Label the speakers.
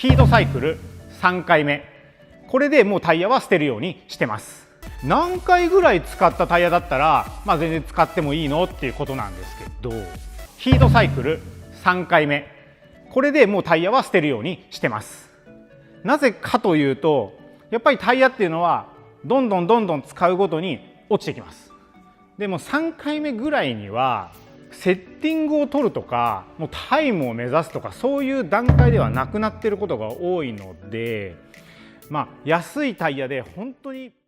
Speaker 1: ヒートサイクル3回目、これでもうタイヤは捨てるようにしてます。何回ぐらい使ったタイヤだったら、全然使ってもいいのっていうことなんですけど、ヒートサイクル3回目、これでもうタイヤは捨てるようにしてます。なぜかというと、やっぱりタイヤっていうのはどんどん使うごとに落ちてきます。でも3回目ぐらいにはセッティングを取るとか、もうタイムを目指すとか、そういう段階ではなくなっていることが多いので、安いタイヤで本当に